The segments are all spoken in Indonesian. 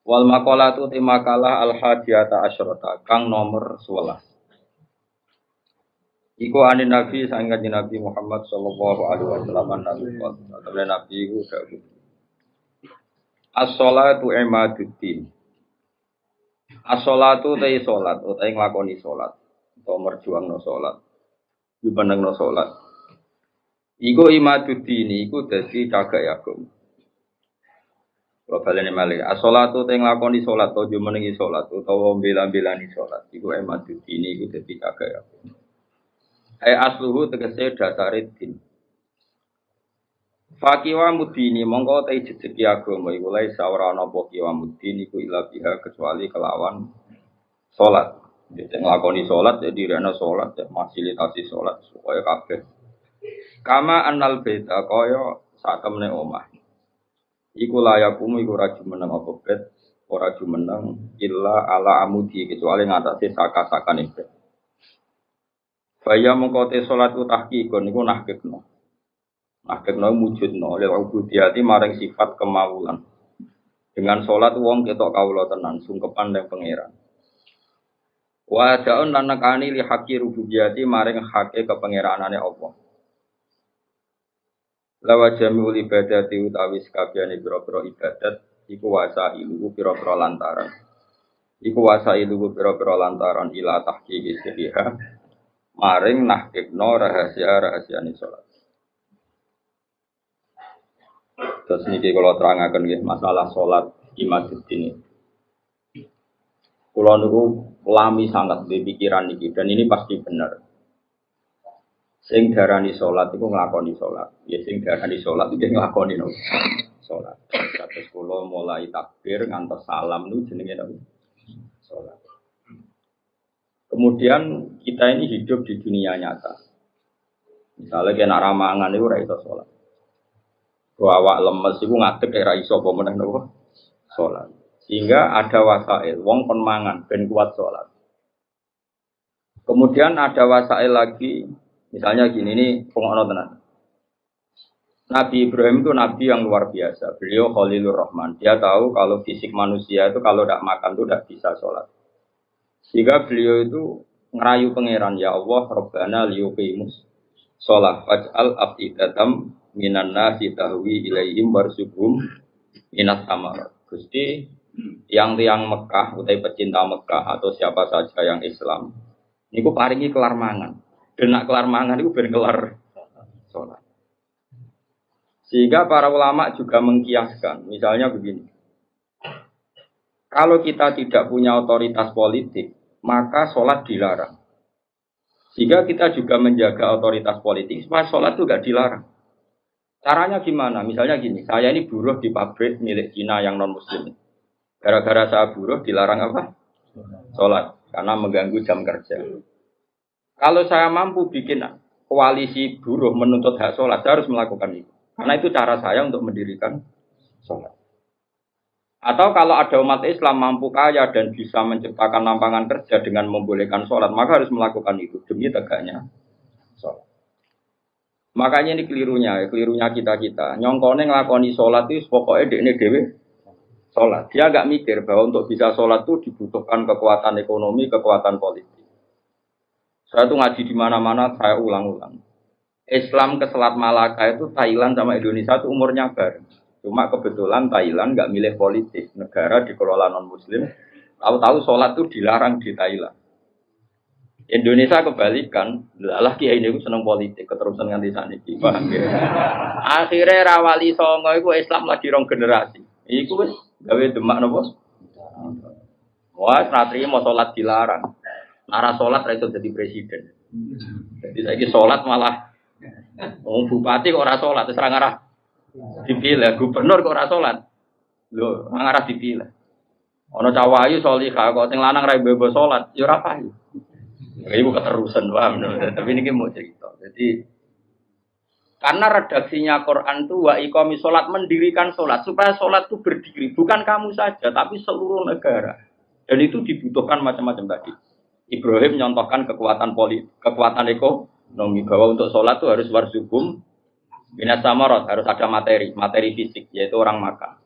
Wal maqalatu ti makalah al hadiyata asyrata kang nomor 11. Iku anin Nabi sangat Nabi Muhammad sallallahu alaihi wasallam Nabi iku dawuh. As-shalatu imaduddin. As-shalatu ta salat utawa nglakoni salat utawa merjuangno salat. Dipanengno salat. Iku imaduddin iku dadi cagak agama. Kalau baleni malih, as-shalatu te nglakoni salat to yo menengi salat utawa bela-belani salat. Iku imaduddin iku dadi cagak agama. Asluhu tegese dasare din. Fakiwa mudini mongko te jejeki agama iku lae ora ana apa kiwa mudini iku ila biha kecuali kelawan salat. Jadi nglakoni salat jadi rene salat ya fasilitasi salat supaya kabeh. Kama annal baita kaya sak temene omah. Iku layakumu iku ora jumeneng apa bet ora jumeneng illa ala amudi kecuali ngatasi saka-sakane bet. Faya mongko te salat ku tahqiqon niku nahqiqno. Nahqiqno wujudno lil ubudiyati maring sifat kemawulan. Dengan salat wong ketok kawula tenan sungkepan ning pangeran. Wa da'un lan nekani li haqqi rububiyati maring hake kepangeranane Allah. Lawa jami'ul ibadati utawi sakabehane pira-pira ibadat iku wasa ilu pira-pira lantaran. Iku wasa ilu pira-pira lantaran ila tahqiqi sihha maring nahqiqno rahasia-rahasiane salat. Terus niki kula terangaken nggih masalah salat imaduddin. Kula niku lami sangat di pikiran niki dan ini pasti benar. Sing darani salat iku nglakoni salat. Ya sing darani salat iki nglakoni salat. Terus kula mulai takbir ngantos salam niku jenenge salat. Kemudian kita ini hidup di dunia nyata. Misalnya kena ramangan itu ora iso salat. Kalau awak lemes iku ngadeg ora iso apa meneh napa salat. Sehingga ada wasail wong kon mangan ben kuat salat. Kemudian ada wasail lagi misalnya gini ini pengono tenan. Nabi Ibrahim itu nabi yang luar biasa. Beliau Khalilur Rahman. Dia tahu kalau fisik manusia itu kalau tidak makan itu tidak bisa sholat. Sehingga beliau itu ngerayu pangeran ya Allah Rabbana liyuqimus sholat faj'al afidatam minan nasi tahwi ilaihim warzuqhum minas samarat. Gusti yang tiang Mekah utai pecinta Mekah atau siapa saja yang Islam niku paringi kelar mangan. Dan nak kelar mangan niku ben kelar sholat. Sehingga para ulama juga mengkiaskan, misalnya begini. Kalau kita tidak punya otoritas politik, maka sholat dilarang. Sehingga kita juga menjaga otoritas politik, supaya sholat juga dilarang. Caranya gimana? Misalnya gini, saya ini buruh di pabrik milik Cina yang non-muslim. Gara-gara saya buruh dilarang apa? Sholat, karena mengganggu jam kerja. Kalau saya mampu bikin koalisi buruh menuntut hak sholat, saya harus melakukan itu. Karena itu cara saya untuk mendirikan sholat. Atau kalau ada umat Islam mampu kaya dan bisa menciptakan lapangan kerja dengan membolehkan sholat, maka harus melakukan itu demi tegaknya sholat. Makanya ini kelirunya kita. Nyongkone ngelakoni sholat itu pokoknya dekne dewe sholat. Dia agak mikir bahwa untuk bisa sholat itu dibutuhkan kekuatan ekonomi, kekuatan politik. Saya tuh ngaji di mana-mana, saya ulang-ulang. Islam ke Selat Malaka itu Thailand sama Indonesia itu umurnya bareng. Cuma kebetulan Thailand nggak milih politik, negara dikelola non-Muslim. Tahu-tahu sholat itu dilarang di Thailand. Indonesia kebalikan, lah kiai ini seneng politik, keterusan nganti saniki, paham ya? Akhirnya rawali songo itu Islam lagi rong generasi. Iku wis gawe demak napa? Wah, ratri mau sholat dilarang. Nara sholat ra iso jadi presiden. Jadi saiki sholat malah bupati kok ora sholat, terus ngarah dipilih, gubernur kok ora sholat. Lho, ngarah dipilih. Ana cawayu salihah kok sing lanang ra bebo sholat, ya ora payu. Ibu keterusan paham, tapi ini mau cerita. Jadi karena redaksinya Quran itu wa iqami sholat mendirikan sholat supaya sholat itu berdiri bukan kamu saja tapi seluruh negara dan itu dibutuhkan macam-macam tadi. Ibrahim nyontohkan kekuatan politik, kekuatan ekonomi bahwa untuk sholat itu harus warzuqhum minas samarat, harus ada materi fisik yaitu orang makan.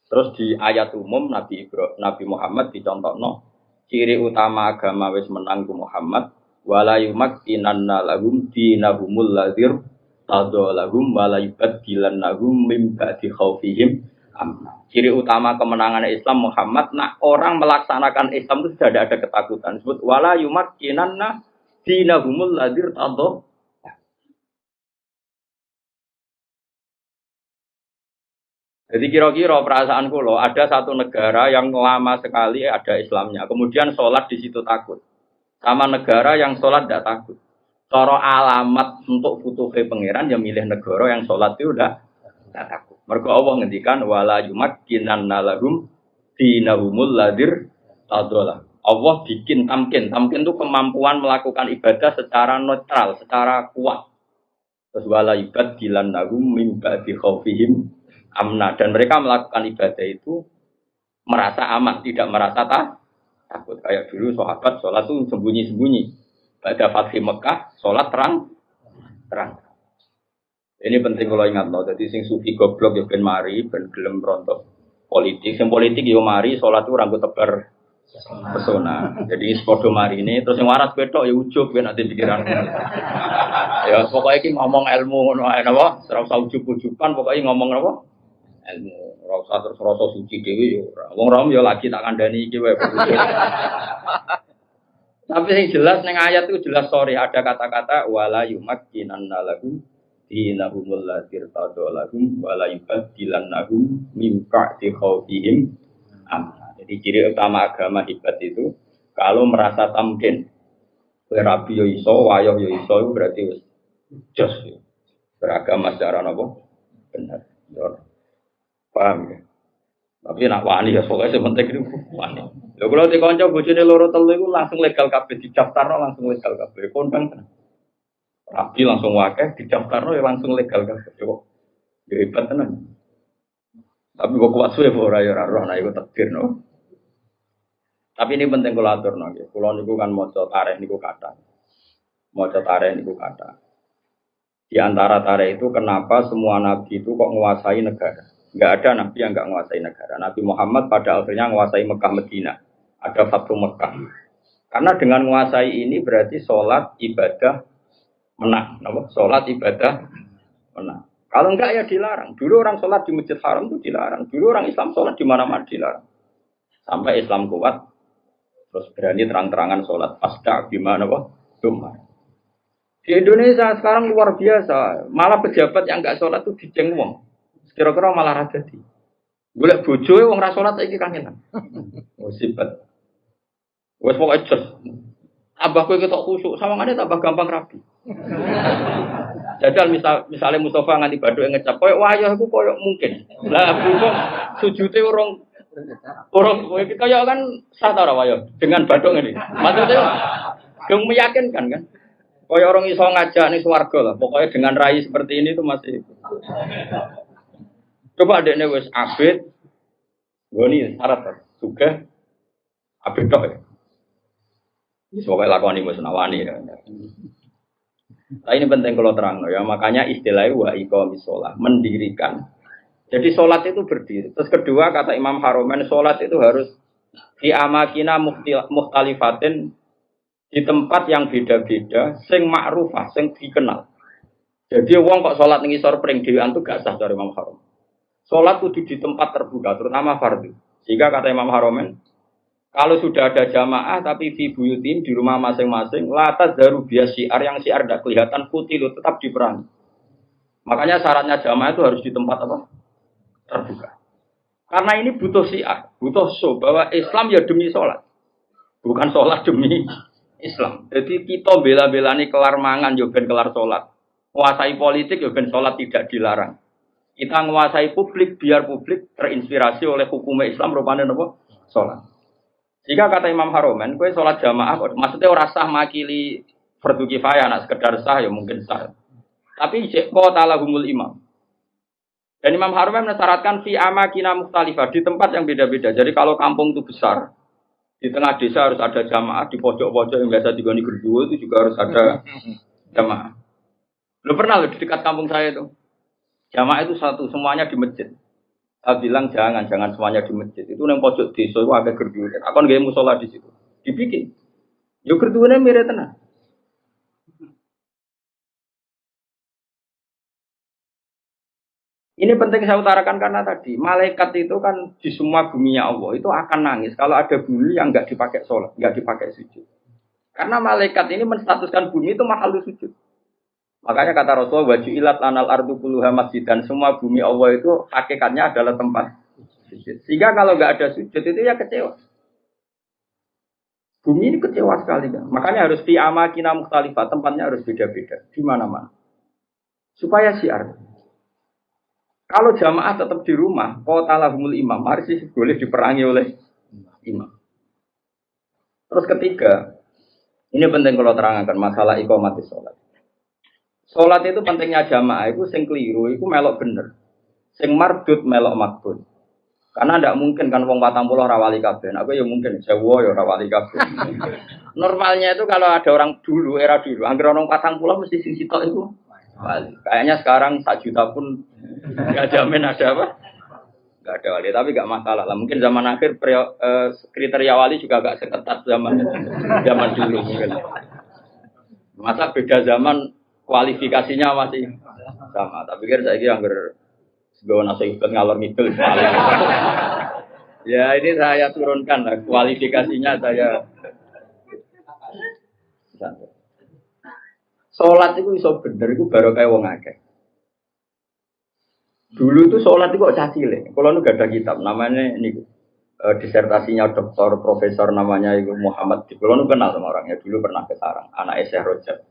Terus di ayat umum Nabi Muhammad dicontohno ciri utama agama wis menang ku Muhammad wala yumakkinanna lahum dinahumul ladzir tadallahum wala yubaddilannahum mim ba'di khaufihim amna. Ciri utama kemenangan Islam Muhammad nak orang melaksanakan Islam itu sudah ada ketakutan. Sebut wala yumakkinanna dinahumul ladzir tadallahum. Jadi kira-kira perasaan kulo ada satu negara yang lama sekali ada Islamnya, kemudian sholat di situ takut, sama negara yang sholat tidak takut. Cara alamat untuk futuhe pangeran yang milih negara yang sholat itu udah tidak takut. Mergo Allah ngendikan wala yumakkinanna lahum dinahumul ladzir tadalla. Allah bikin tamkin itu kemampuan melakukan ibadah secara netral, secara kuat. Terus wala yubaddilannahum min ba'di khaufihim amna, dan mereka melakukan ibadah itu merasa aman, tidak merasa takut. Kayak dulu sahabat sholat itu sembunyi-sembunyi. Pada Fathul Mekah sholat terang. Ini penting kalau ingat loh. Jadi sing sufi goblok ya ben mari, ben gelem rontok politik. Sing politik yo mari sholat itu rambut tebar pesona. Jadi sepodo mari ini terus yang waras betok ya ujub ben nanti pikiran. Ya pokoknya iki ngomong ilmu ngono ae napa? Ora usah ujub-ujuban, pokoknya ngomong napa? Ilmu. Ora usah terus rasa suci dhewe yo ora. Wong rom yo lagi tak kandhani iki wae. Tapi yang jelas ning ayat itu jelas ada kata-kata wala yumakkinanna lahum dinahumul ladzir tadallahum wala yubaddilannahum min ba'di khaufihim amna. Jadi ciri utama agama hebat itu kalau merasa tamkin. Rabi yo iso, wayo yo iso itu berarti wis jos. Beragama secara napa? Benar. Paham ya? Tapi nak wani ya pokoknya sementing itu wani. Lho kalau dikonco bojone loro telu iku langsung legal kabeh didaftarno langsung legal kabeh. Kondang tenan. Rabi langsung wakeh didaftarno ya langsung legal kabeh. Yo hebat tenan. Tapi kok kuat suwe ora ya ora roh nek iku takdir no. Tapi ini penting kula aturno nggih. Kula niku kan maca tarikh niku kathah. Maca tarikh niku kathah. Di antara tarikh itu kenapa semua nabi itu kok menguasai negara? Enggak ada nabi yang enggak menguasai negara. Nabi Muhammad pada akhirnya menguasai Mekah Madinah. Ada Fathu Mekah. Karena dengan menguasai ini berarti sholat ibadah menang. Sholat ibadah menang. Kalau enggak ya dilarang. Dulu orang sholat di Masjid Haram itu dilarang. Dulu orang Islam sholat di mana-mana dilarang. Sampai Islam kuat. Terus berani terang-terangan sholat pasca gimana cuma di Indonesia sekarang luar biasa, malah pejabat yang nggak sholat tuh dijeng wong, kira-kira malah rada di golek bojoe wong ra sholat saiki kangenan musibah wes pokoke jos abah kowe ketok khusuk sawangane tambah gampang rapi jajal misalnya Mustafa nganti badhe ngecap koyo wayah iku koyo mungkin lah buku sujute orang kaya kan sah ta ora wayo dengan badung ini. Maksudnya dong meyakinkan kan. Kaya orang iso ngajak ning swarga lah. Pokoknya dengan rai seperti ini itu masih. Coba adekne wis abid. Goni syarat sugih abid tok ya. Wis pokoke lakoni wis nawani ya. Nah, ini penting kalau terang ya. Makanya istilahnya wa iqamis shalah, mendirikan. Jadi sholat itu berdiri. Terus kedua kata Imam Haromen, sholat itu harus di amakina mukhtalifatin, di tempat yang beda-beda, sing ma'rufah, sing dikenal. Jadi wong kok sholat ning isor pring dhewean itu gak sah dari Imam Haromen. Sholat kudu di tempat terbuka, terutama fardhu. Sehingga kata Imam Haromen, kalau sudah ada jamaah tapi fi buyutin di rumah masing-masing, la tazharu bias syiar yang syiar tidak kelihatan putih lo tetap diperangi. Makanya syaratnya jamaah itu harus di tempat apa? Terbuka. Karena ini butuh syiar, butuh show bahwa Islam ya demi sholat, bukan sholat demi Islam. Jadi kita bela-belani kelar mangan, ya ben kelar sholat. Menguasai politik, ya ben sholat tidak dilarang. Kita menguasai publik, biar publik terinspirasi oleh hukum Islam, rupanya apa? Sholat. Jika kata Imam Haromen, kue sholat jamaah, maksudnya orang sah makili fardu kifayah, nak sekedar sah ya mungkin sah. Tapi kok talahumul imam. Dan Imam Haromen mensyaratkan fi amakina mukhtalifah, di tempat yang beda-beda. Jadi kalau kampung itu besar, di tengah desa harus ada jamaah, di pojok-pojok yang biasa digoni gerduwo itu juga harus ada jamaah. Lu pernah di dekat kampung saya itu, jamaah itu satu, semuanya di masjid. Saya bilang jangan semuanya di masjid. Itu yang pojok desa itu agak gerdu. Aku nggak musola di situ. Dibikin. Yo gerdunya mirip tenang. Ini penting saya utarakan karena tadi malaikat itu kan di semua bumi Allah itu akan nangis kalau ada bumi yang nggak dipakai sholat, nggak dipakai sujud. Karena malaikat ini menstatuskan bumi itu makhluk sujud. Makanya kata Rasulullah wajilat lanal ardu kulluha masjid dan semua bumi Allah itu hakikatnya adalah tempat sujud. Sehingga kalau nggak ada sujud itu ya kecewa. Bumi ini kecewa sekali kan. Makanya harus fi amakina mukhtalifah, tempatnya harus beda-beda di mana-mana. Supaya siar. Kalau jamaah tetap di rumah, qatalahumul imam, harus boleh diperangi oleh imam. Terus ketiga, ini penting kalau terangkan masalah iqamati sholat. Sholat itu pentingnya jamaah itu sing keliru, itu melok bener. Sing mardud melok makbul. Karena tidak mungkin kan wong 40 rawali kabeh. Aku ya mungkin Jawa ya rawali kabeh. Normalnya itu kalau ada orang dulu, era dulu, angger orang 40 mesti sing sitok itu wali. Kayaknya sekarang 1 juta pun nggak jamin ada apa? Nggak ada wali, tapi nggak masalah lah. Mungkin zaman akhir kriteria wali juga nggak seketat zaman dulu mungkin. Masa beda zaman kualifikasinya masih sama. Tapi kan saya kira angger sebagai nasihat ngalor ngidul. Ya ini saya turunkan lah kualifikasinya saya. Sholat itu iso bener itu baru kayak wong akeh. Dulu itu sholat itu kok cacile. Kalau nu gak ada kitab namanya ini disertasinya doktor profesor namanya itu Muhammad. Kalau nu kenal sama orangnya dulu pernah ke Sarang. Anak Syekh Rojab.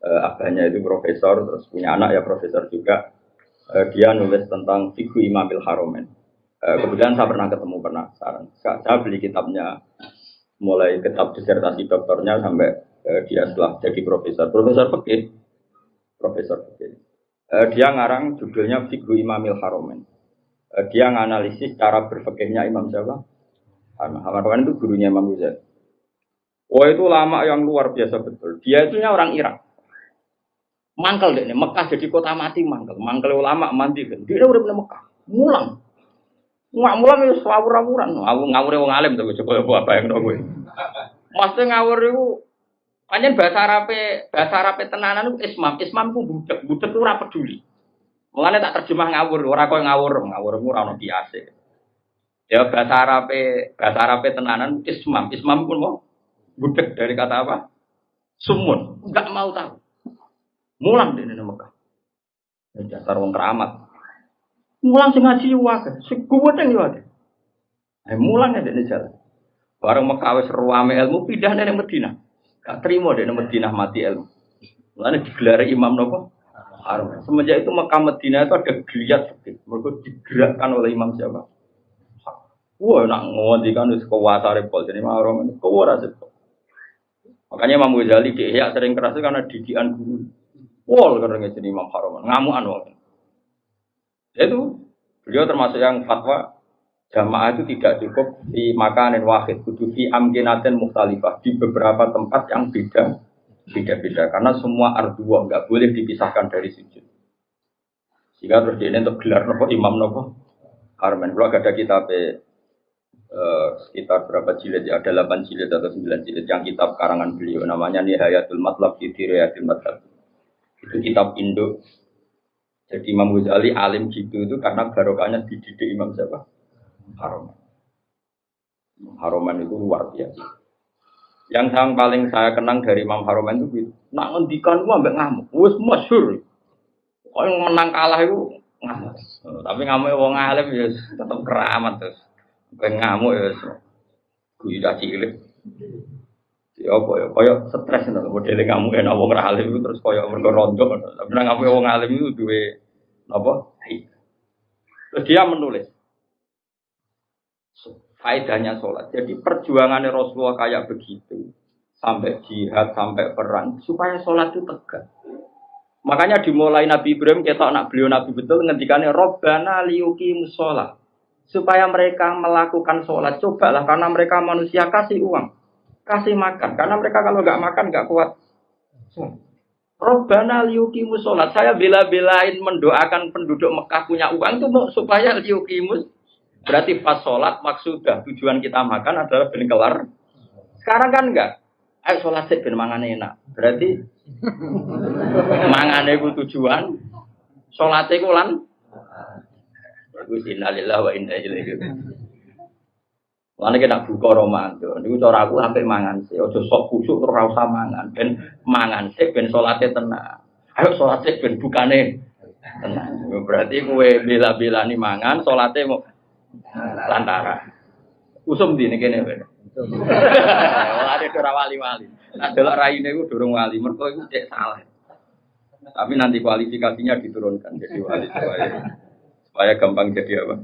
Abahnya itu profesor terus punya anak ya profesor juga. Dia nulis tentang fiqh Imamil Haromen. Kemudian saya pernah ketemu Sarang. Saya beli kitabnya mulai kitab disertasi doktornya sampai dia setelah jadi profesor fikih. Dia ngarang judulnya Fiqh Imamil Haromen. Dia nganalisis cara berfikihnya Imam siapa? Haromen itu gurunya Imam Ghazali. Wah itu lama yang luar biasa betul. Dia itu orang Irak. Mangkel deh, Mekah jadi kota mati mangkel. Mangkel ulama mandi kan. Dia udah pernah Mekah. Mulang itu ngawur-ngawuran. Ngawur wong alim tuh coba apa yang gue. Maksudnya ngawur itu panjen bahasa Arabe tenanan itu ismam ku budak itu ora peduli. Mulane tak terjemah ngawur, ora koyo ngawur ora ono biasa. Ya bahasa Arabe tenanan ismam pun mau budak dari kata apa? Sumun, enggak mau tahu. Mulang di Mekah. Dasar wong keramat. Mulang sing ngaji wae, sing kuweteng yo ade. Mulang ya dene jalan. Bareng Mekah wis ruame ilmu pindah nang Madinah. Gak terima deh Madinah mati ilmu. Mulane digelar imam nopo? Harum. Semenjak itu Mekah Madinah itu ada geliat fikih. Mereka digerakkan oleh imam siapa? Wah, nak ngondikan wis kuwasa repot jadi harum itu kuwasa. Makanya Imam Ghazali di Ihya sering keras karena didikan guru. Wah, karena jadi imam harum. Ngamuan wong. Itu beliau termasuk yang fatwa jamaah itu tidak cukup di makanin wahid, kudu fi amkinatin mukhtalifah di beberapa tempat yang beda-beda karena semua ardua enggak boleh dipisahkan dari sujud. Sehingga terus dia untuk gelar nopo imam nopo Harman. Kalau ada kitab sekitar berapa jilid ya, ada 8 jilid atau 9 jilid yang kitab karangan beliau namanya Nihayatul Matlab fi Riyayatil Madhab. Itu kitab Indo. Jadi Imam Ghazali alim gitu itu karena barokahnya dididik Imam siapa? Haroman itu luar biasa. Yang paling saya kenang dari Imam Haroman itu gitu. Nak ngendikan gua ambek ngamuk. Wis masyhur. Kok yang menang kalah itu ngamuk. Tapi ngamuk wong alim ya tetep keramat terus. Ben ngamuk ya kuwi dak cilik. Ya apa ya koyo stres ngono modele ngamuk enak wong alim itu terus koyo mergo rondo. Tapi ngamuk wong alim itu duwe napa? Terus dia menulis faedahnya sholat. Jadi perjuangannya Rasulullah kayak begitu. Sampai jihad, sampai perang. Supaya sholat itu tegak. Makanya dimulai Nabi Ibrahim, kita anak beliau Nabi betul. Ngendikannya, Rabbana liyuqimus sholat. Supaya mereka melakukan sholat. Cobalah, karena mereka manusia kasih uang. Kasih makan. Karena mereka kalau nggak makan, nggak kuat. Robbana liyuqimus sholat. Saya bela-belain mendoakan penduduk Mekah punya uang itu supaya liyuqimus. Berarti pas sholat maksudah tujuan kita makan adalah ben kelar. Sekarang kan enggak. Ayo sholat sih ben mangane enak. Berarti mangane ku tujuan, sholatnya ku lan. Innalillahi wa inna ilaihi raji'un. Lan nek nak buka Ramadan, niku cara aku sampe mangan sih. Aja sok kusuk terus ora usah mangan. Ben mangan sih ben salate tenang. Ayo salate ben bukane tenang. Berarti kowe bela-belani mangan, salate mau lantaran. Usum di kene kowe. Ora ora wali-wali. Nah delok raine iku durung wali, mergo iku cek salah. Tapi nanti kualifikasinya diturunkan jadi wali supaya gampang jadi apa?